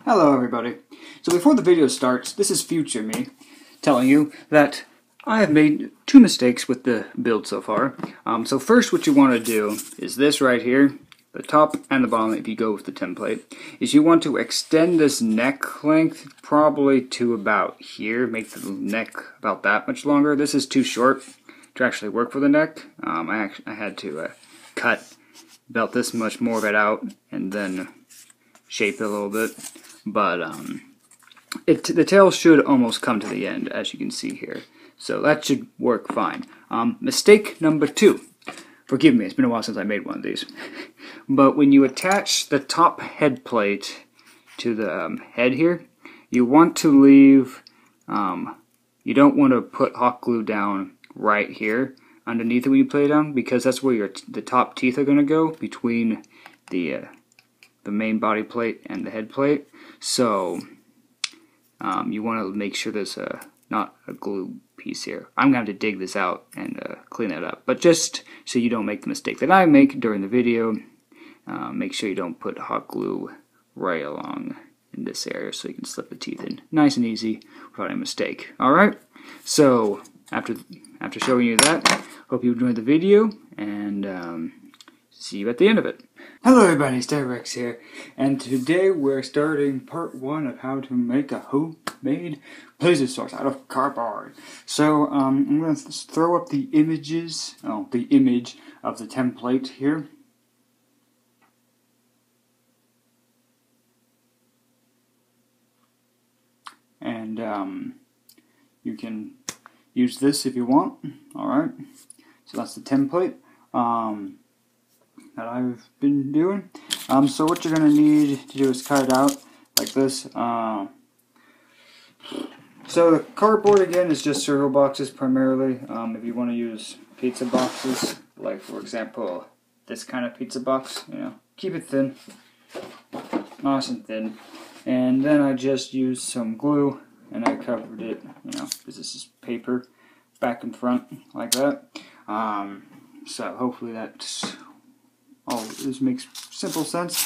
Hello everybody. So before the video starts, this is future me telling you that I have made two mistakes with the build so far. So first what you want to do is this right here, the top and the bottom if you go with the template, is you want to extend this neck length probably to about here, make the neck about that much longer. This is too short to actually work for the neck. I had to cut about this much more of it out and then shape it a little bit. But the tail should almost come to the end, as you can see here. So that should work fine. Mistake number 2. Forgive me, it's been a while since I made one of these. But when you attach the top head plate to the head here, you want to leave, you don't want to put hot glue down right here underneath it when you play it down, because that's where the top teeth are going to go, between the main body plate and the head plate. So you want to make sure there's not a glue piece here. I'm going to have to dig this out and clean that up. But just so you don't make the mistake that I make during the video, make sure you don't put hot glue right along in this area so you can slip the teeth in nice and easy without any mistake. Alright, so after showing you that, hope you enjoyed the video, and see you at the end of it. Hello everybody, Rex here, and today we're starting part 1 of how to make a homemade Plesiosaur out of cardboard. So I'm going to throw up the image of the template here. And you can use this if you want. Alright, so that's the template that I've been doing. So what you're going to need to do is cut it out like this. So the cardboard again is just cereal boxes primarily. If you want to use pizza boxes, like for example this kind of pizza box, keep it thin, nice and thin. And then I just used some glue and I covered it, because this is paper, back and front like that. So hopefully that's all. This makes simple sense.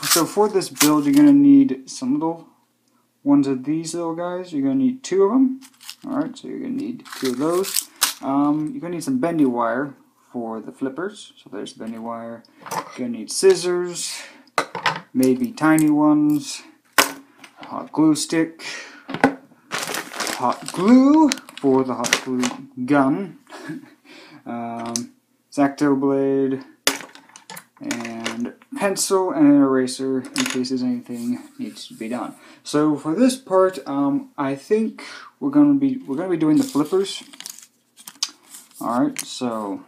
So for this build, you're gonna need some little ones of these little guys. You're gonna need 2 of them. All right, so you're gonna need 2 of those. You're gonna need some bendy wire for the flippers. So there's the bendy wire. You're gonna need scissors, maybe tiny ones. Hot glue stick. Hot glue for the hot glue gun. X-Acto blade. And pencil and an eraser in case there's anything needs to be done. So for this part, I think we're gonna be doing the flippers. All right, so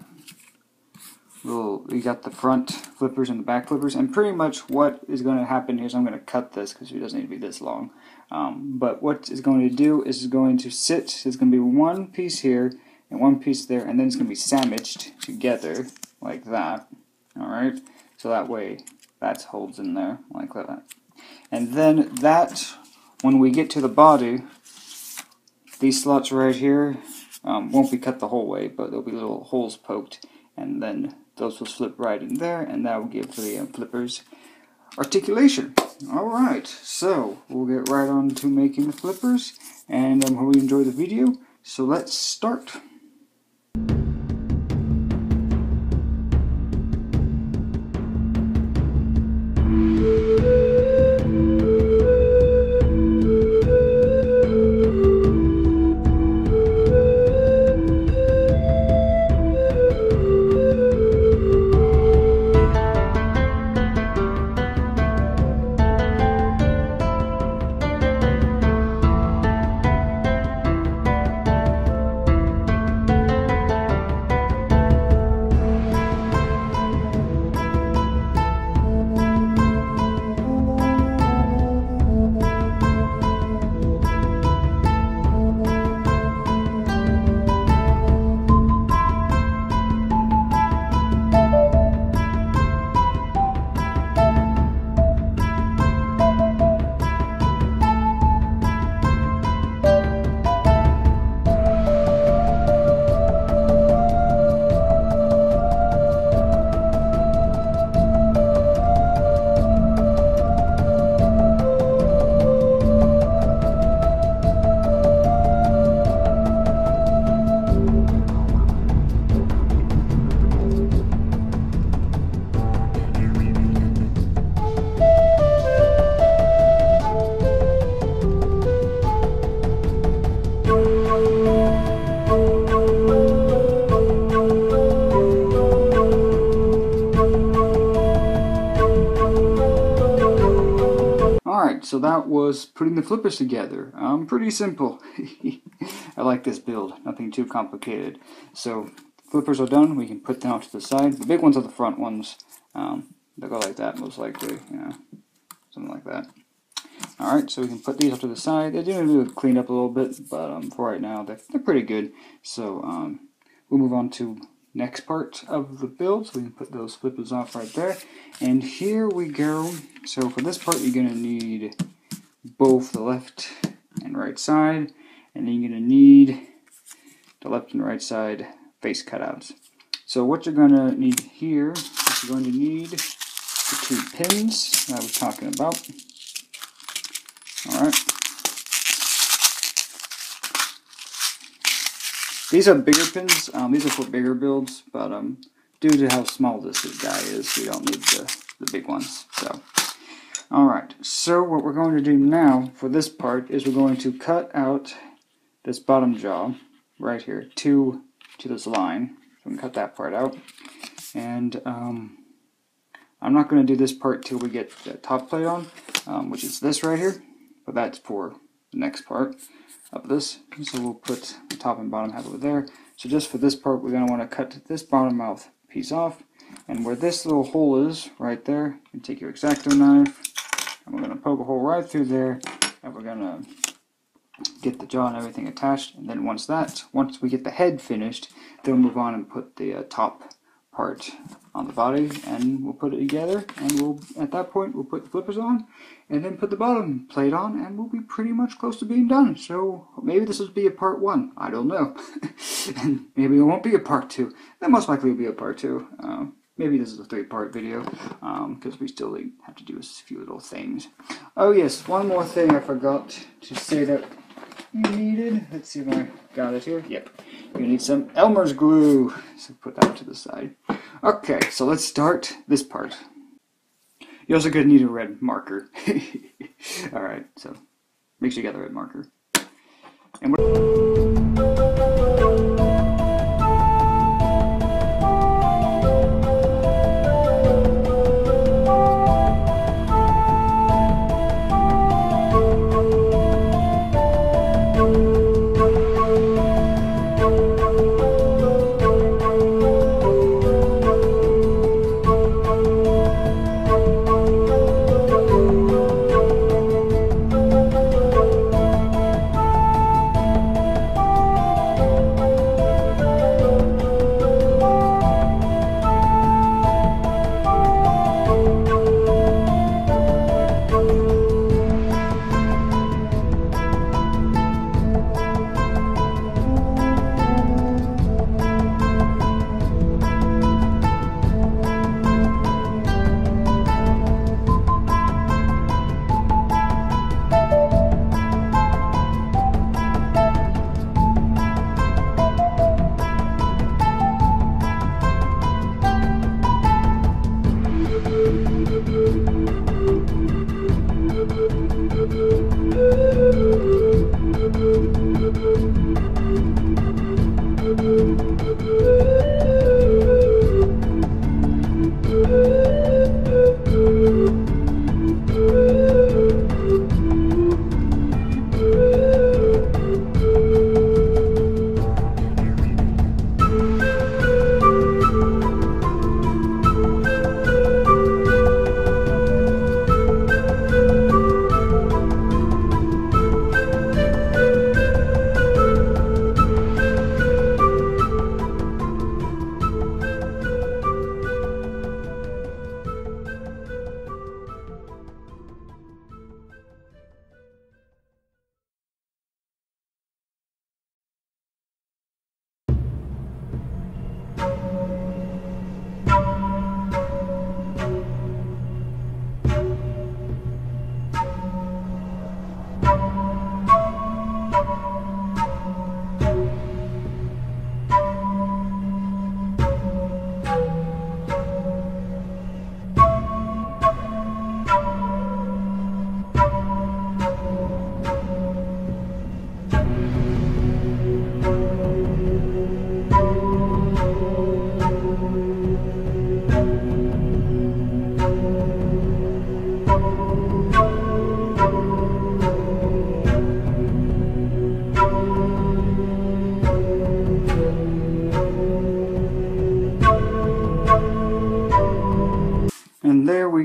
we got the front flippers and the back flippers, and pretty much what is going to happen here is I'm going to cut this because it doesn't need to be this long. But what it's going to do is it's going to sit. There's going to be one piece here and one piece there, and then it's going to be sandwiched together like that. Alright, so that way that holds in there like that. And then when we get to the body, these slots right here won't be cut the whole way, but there'll be little holes poked, and then those will slip right in there, and that will give the flippers articulation. Alright, so we'll get right on to making the flippers, and I hope you enjoy the video, so let's start. Alright, so that was putting the flippers together. Pretty simple. I like this build, nothing too complicated. So, flippers are done, we can put them off to the side. The big ones are the front ones. They'll go like that most likely, something like that. Alright, so we can put these up to the side. They do need to clean up a little bit, but for right now, they're pretty good. So, we'll move on to next part of the build, so we can put those flippers off right there. And here we go. So for this part, you're going to need both the left and right side, and then you're going to need the left and right side face cutouts. So what you're going to need here is you're going to need the 2 pins that I was talking about. Alright. These are bigger pins. These are for bigger builds, but due to how small this guy is, we don't need the big ones. So, alright. So what we're going to do now for this part is we're going to cut out this bottom jaw right here to this line. So we can cut that part out. And I'm not going to do this part till we get the top plate on, which is this right here. But that's for the next part of this. So we'll put the top and bottom half over there. So just for this part, we're going to want to cut this bottom mouth piece off. And where this little hole is, right there, you can take your X-Acto knife, and we're going to poke a hole right through there, and we're going to get the jaw and everything attached. And then once we get the head finished, then we'll move on and put the top part on the body, and we'll put it together, and at that point we'll put the flippers on and then put the bottom plate on, and we'll be pretty much close to being done. So maybe this will be a part 1, I don't know. And maybe it won't be a part 2. That most likely will be a part 2. Maybe this is a 3-part video, because we still have to do a few little things. Oh yes, one more thing I forgot to say that you needed. Let's see if I got it here. Yep. You need some Elmer's glue. So put that to the side. Okay, so let's start this part. You're also going to need a red marker. Alright, so make sure you got the red marker. And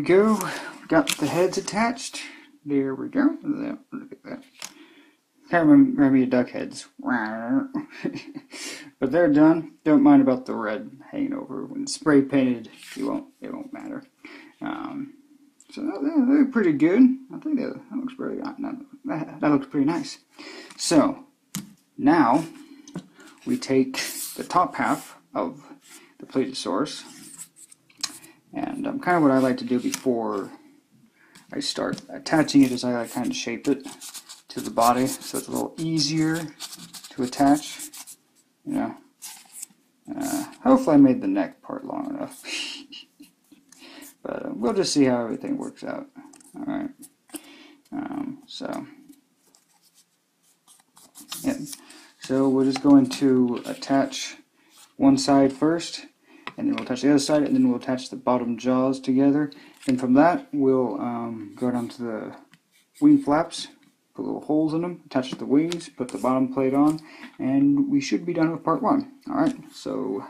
we go. Got the heads attached. There we go. Look at that. Kind of remind me of duck heads. But they're done. Don't mind about the red hanging over. When it's spray painted, it won't matter. So they're pretty good. I think that looks pretty. That looks pretty nice. So now we take the top half of the Plesiosaurus, and kind of what I like to do before I start attaching it is I like kind of shape it to the body so it's a little easier to attach. You know, hopefully I made the neck part long enough. But we'll just see how everything works out. All right. So yeah. So we're just going to attach one side first, and then we'll attach the other side, and then we'll attach the bottom jaws together. And from that, we'll go down to the wing flaps, put little holes in them, attach the wings, put the bottom plate on, and we should be done with part one. All right. So.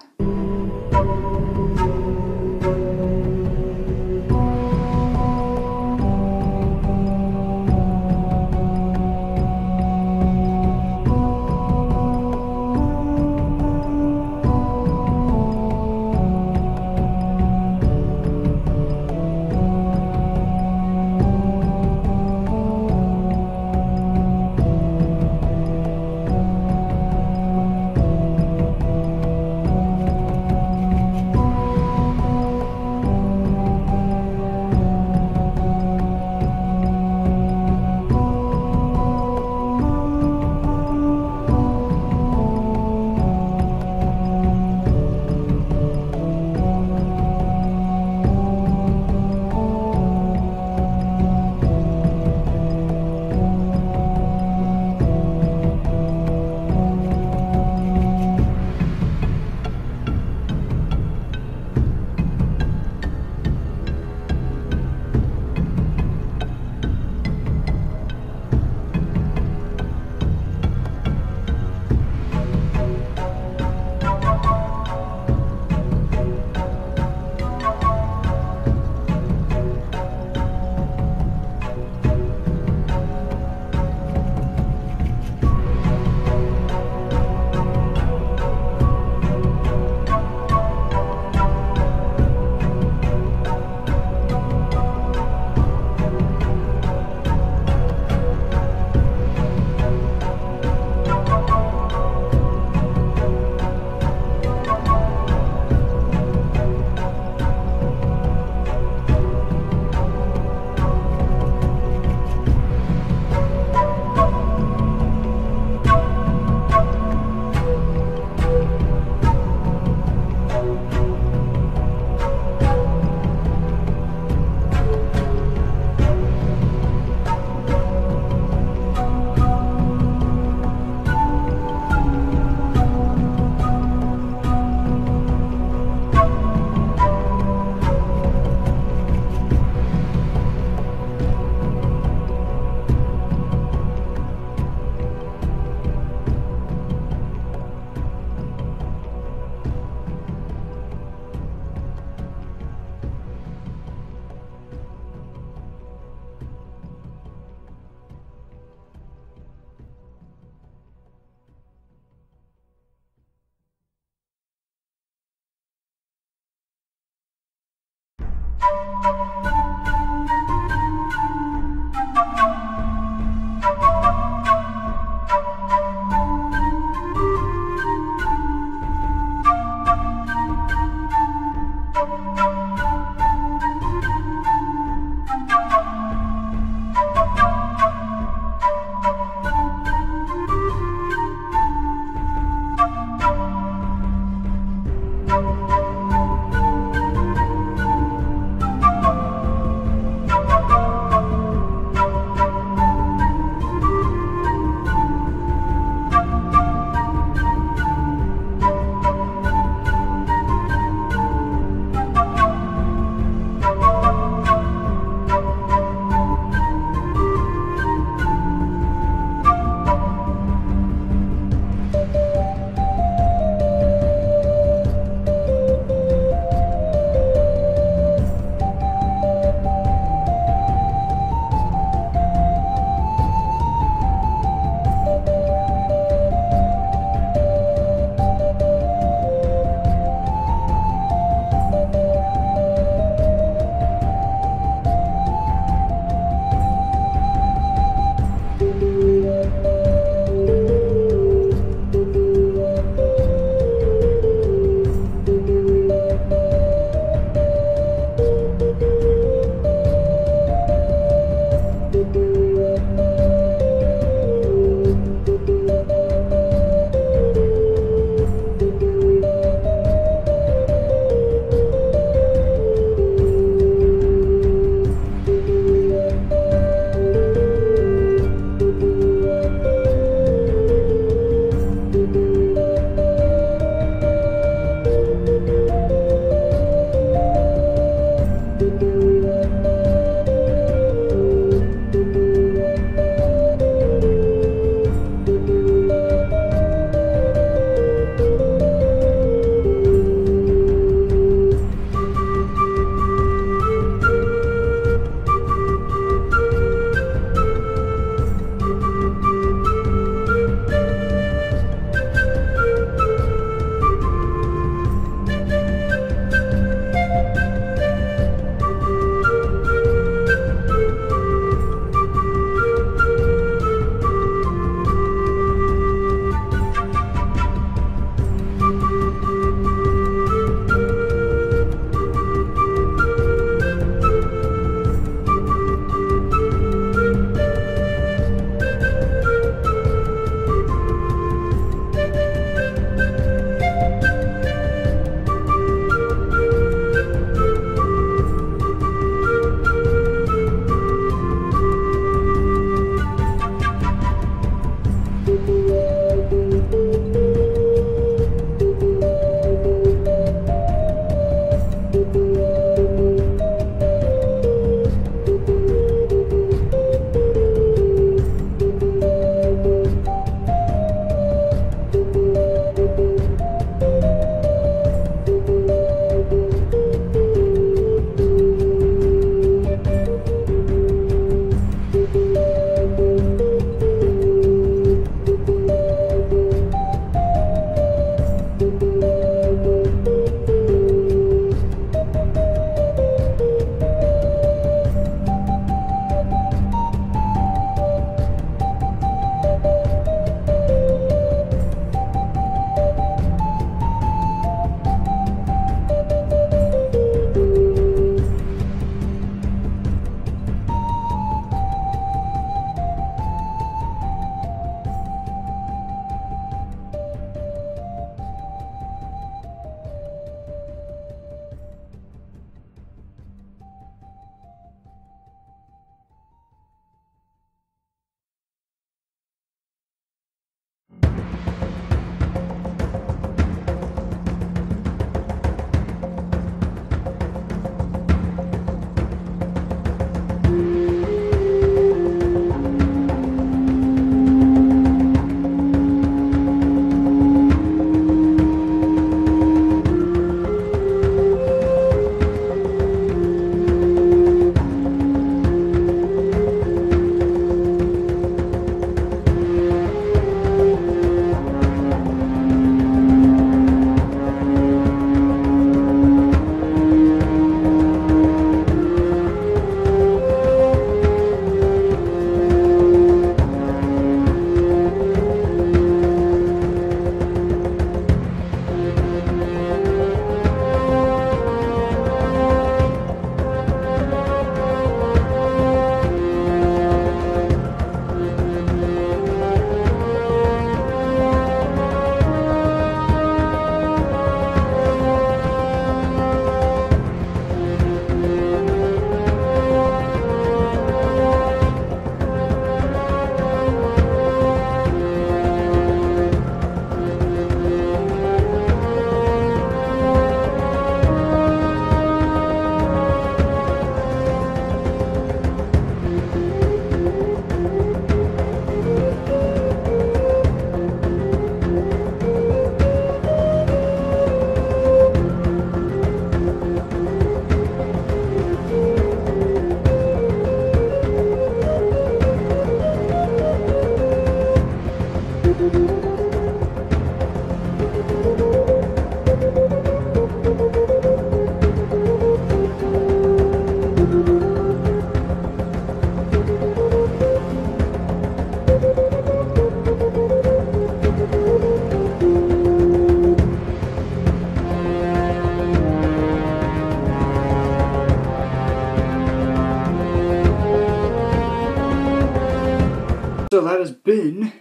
So that has been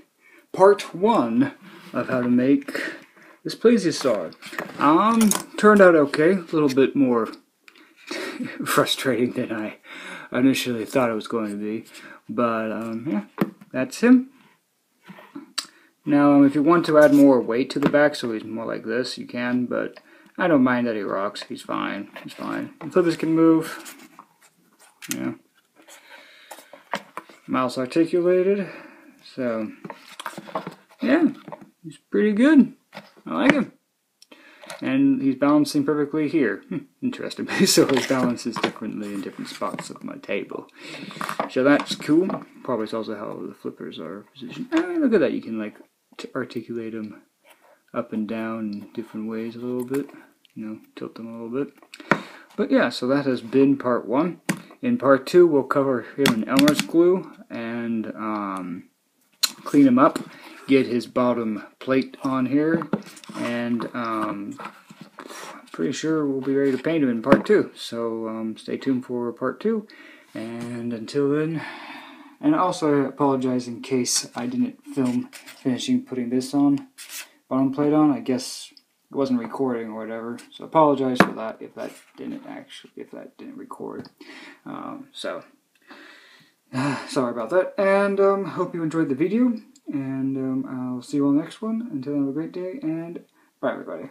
part 1 of how to make this Plesiosaur. Turned out okay, a little bit more frustrating than I initially thought it was going to be. But, yeah, that's him. Now, if you want to add more weight to the back so he's more like this, you can, but I don't mind that he rocks. He's fine. He's fine. The flippers can move. Yeah. Mouse articulated, so yeah, he's pretty good. I like him, and he's balancing perfectly here. Interesting. So his balance is differently in different spots of my table, so that's cool. Probably it's also how the flippers are positioned. Look at that, you can like articulate them up and down in different ways a little bit, you know, tilt them a little bit. But yeah, so that has been part 1. In part 2, we'll cover him in Elmer's glue and clean him up, get his bottom plate on here, and I'm pretty sure we'll be ready to paint him in part 2. So stay tuned for part 2, and until then, and also I apologize in case I didn't film finishing putting this on, bottom plate on. I guess it wasn't recording or whatever, so apologize for that if that didn't record. Sorry about that, and hope you enjoyed the video, and I'll see you on the next one. Until then, have a great day, and bye everybody.